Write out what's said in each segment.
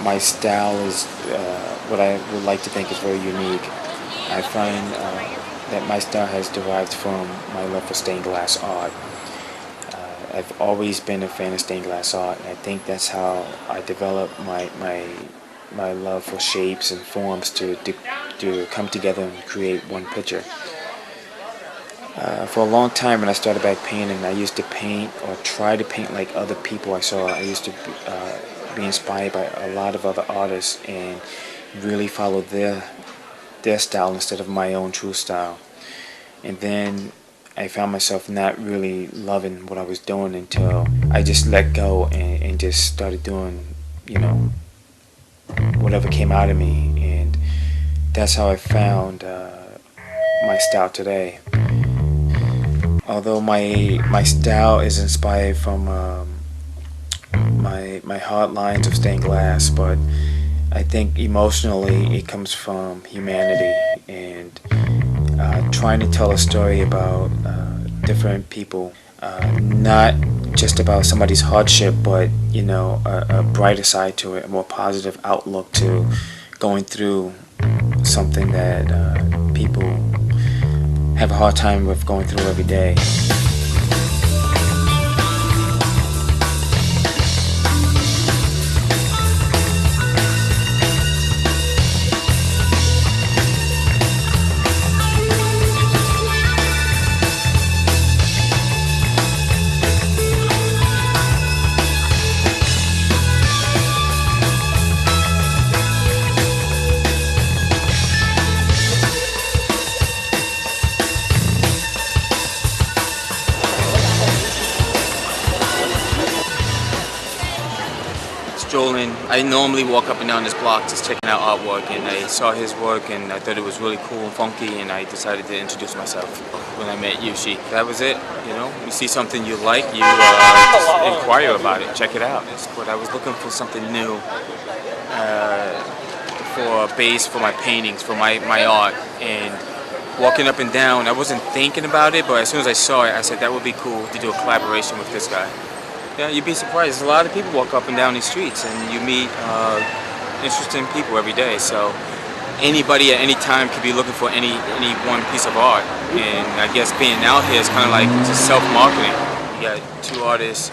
My style is what I would like to think is very unique. I find that my style has derived from my love for stained glass art. I've always been a fan of stained glass art, and I think that's how I developed my love for shapes and forms to come together and create one picture. For a long time, when I started back painting, I used to paint or try to paint like other people I saw. I used to be inspired by a lot of other artists and really follow their style instead of my own true style. And then I found myself not really loving what I was doing until I just let go and just started doing, you know, whatever came out of me. And that's how I found my style today. Although my style is inspired from my hard lines of stained glass, but I think emotionally it comes from humanity and trying to tell a story about different people, not just about somebody's hardship, but you know, a brighter side to it, a more positive outlook to going through something that people have a hard time with going through every day. Strolling, I normally walk up and down this block just checking out artwork, and I saw his work and I thought it was really cool and funky, and I decided to introduce myself when I met Yushi. That was it, you know, you see something you like, you just inquire about it, check it out. But I was looking for something new, for a base for my paintings, for my art, and walking up and down, I wasn't thinking about it, but as soon as I saw it, I said that would be cool to do a collaboration with this guy. Yeah, you'd be surprised. A lot of people walk up and down these streets, and you meet interesting people every day. So anybody at any time could be looking for any one piece of art. And I guess being out here is kind of like just self-marketing. You got two artists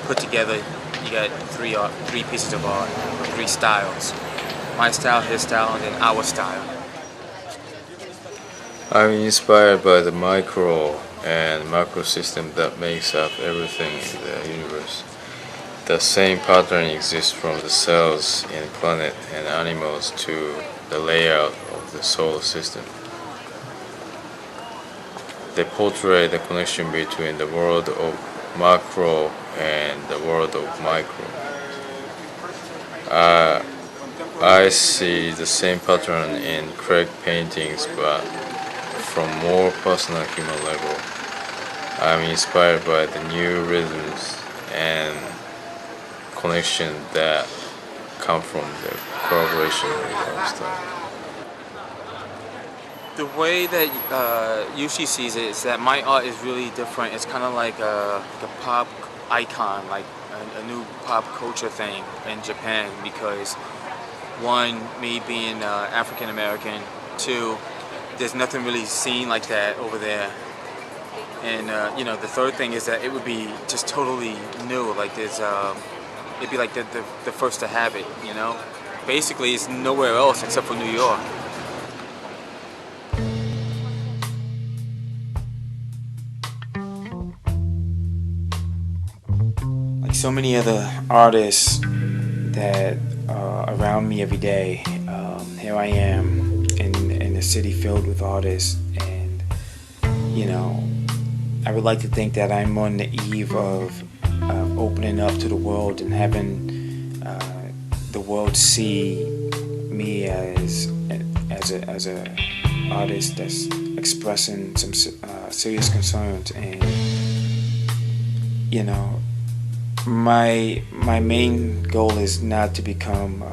put together. You got three pieces of art, or three styles. My style, his style, and then our style. I'm inspired by the micro and macro system that makes up everything in the universe. The same pattern exists from the cells in planet and animals to the layout of the solar system. They portray the connection between the world of macro and the world of micro. I see the same pattern in Craig paintings, but from more personal human level. I'm inspired by the new rhythms and connection that come from the collaboration with our style. The way that Yushi sees it is that my art is really different. It's kind of like a pop icon, like a new pop culture thing in Japan, because one, me being African American, two, there's nothing really seen like that over there. And you know, the third thing is that it would be just totally new. Like it'd be like the first to have it. You know, basically it's nowhere else except for New York. Like so many other artists that are around me every day. Here I am in a city filled with artists, and you know, I would like to think that I'm on the eve of opening up to the world and having the world see me as a artist that's expressing some serious concerns. And you know, my main goal is not to become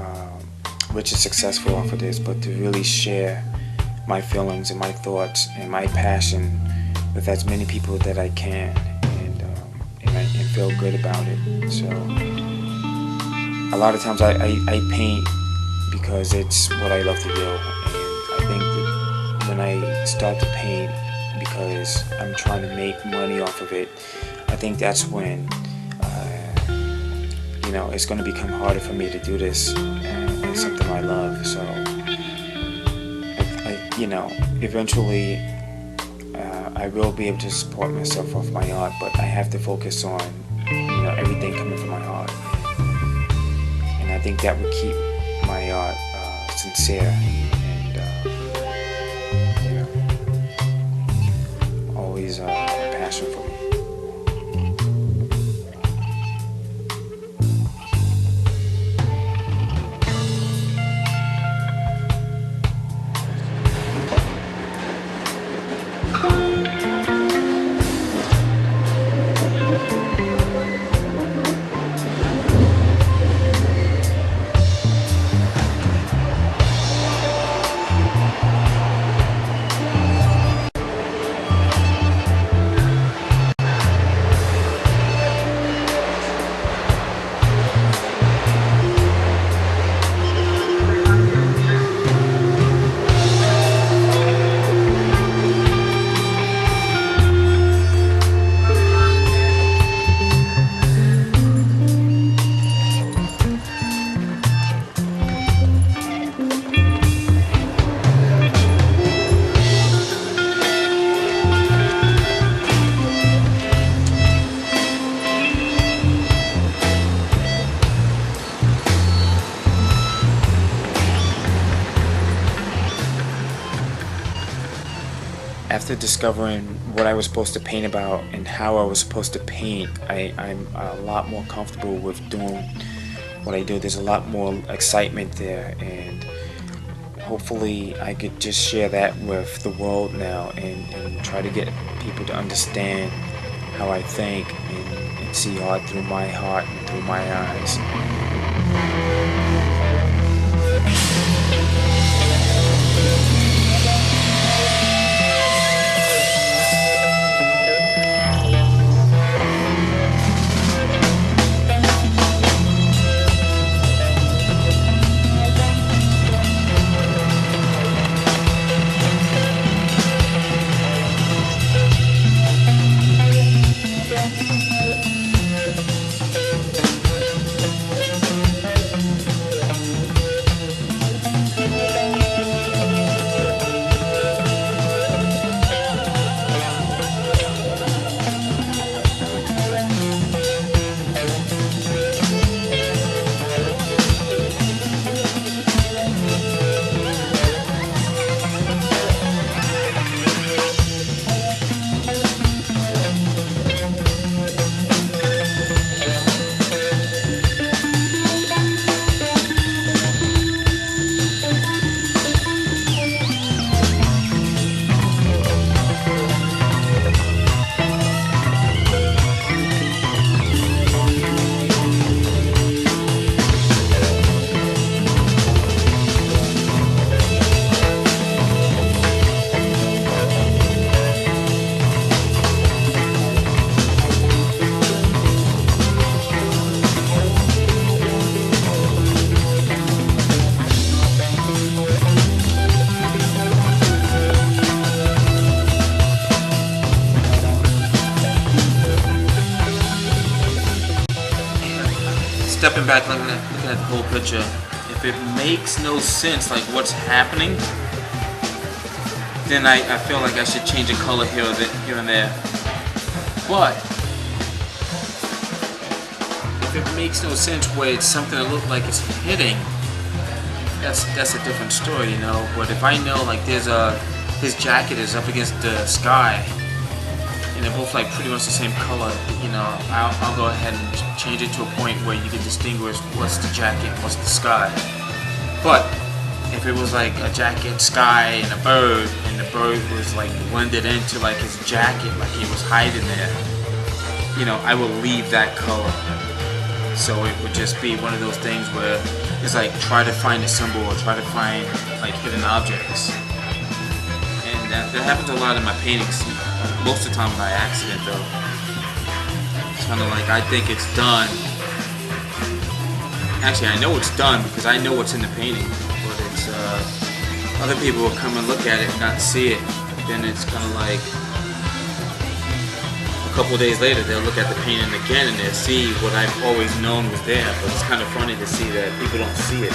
rich and successful off of this, but to really share my feelings and my thoughts and my passion with as many people that I can, and feel good about it. So a lot of times I paint because it's what I love to do, and I think that when I start to paint because I'm trying to make money off of it, I think that's when you know, it's going to become harder for me to do this, and it's something I love. So you know, eventually I will be able to support myself off my art, but I have to focus on, you know, everything coming from my heart, and I think that would keep my art sincere and you know, always a passion for me. After discovering what I was supposed to paint about and how I was supposed to paint, I'm a lot more comfortable with doing what I do. There's a lot more excitement there, and hopefully I could just share that with the world now, and try to get people to understand how I think, and see art through my heart and through my eyes. Stepping back, looking at the whole picture, if it makes no sense, like what's happening, then I feel like I should change a color here and there. But it makes no sense where it's something that looks like it's hitting, that's a different story, you know. But if I know like his jacket is up against the sky, and they're both like pretty much the same color, you know, I'll go ahead and change it to a point where you can distinguish what's the jacket, what's the sky. But if it was like a jacket, sky, and a bird, and the bird was like blended into like his jacket, like he was hiding there, you know, I will leave that color. So it would just be one of those things where it's like try to find a symbol or try to find like hidden objects. And that happens a lot in my paintings. Most of the time by accident though. It's kind of like I think it's done. Actually, I know it's done because I know what's in the painting. But it's other people will come and look at it and not see it. Then it's kind of like a couple of days later they'll look at the painting again and they'll see what I've always known was there. But it's kind of funny to see that people don't see it.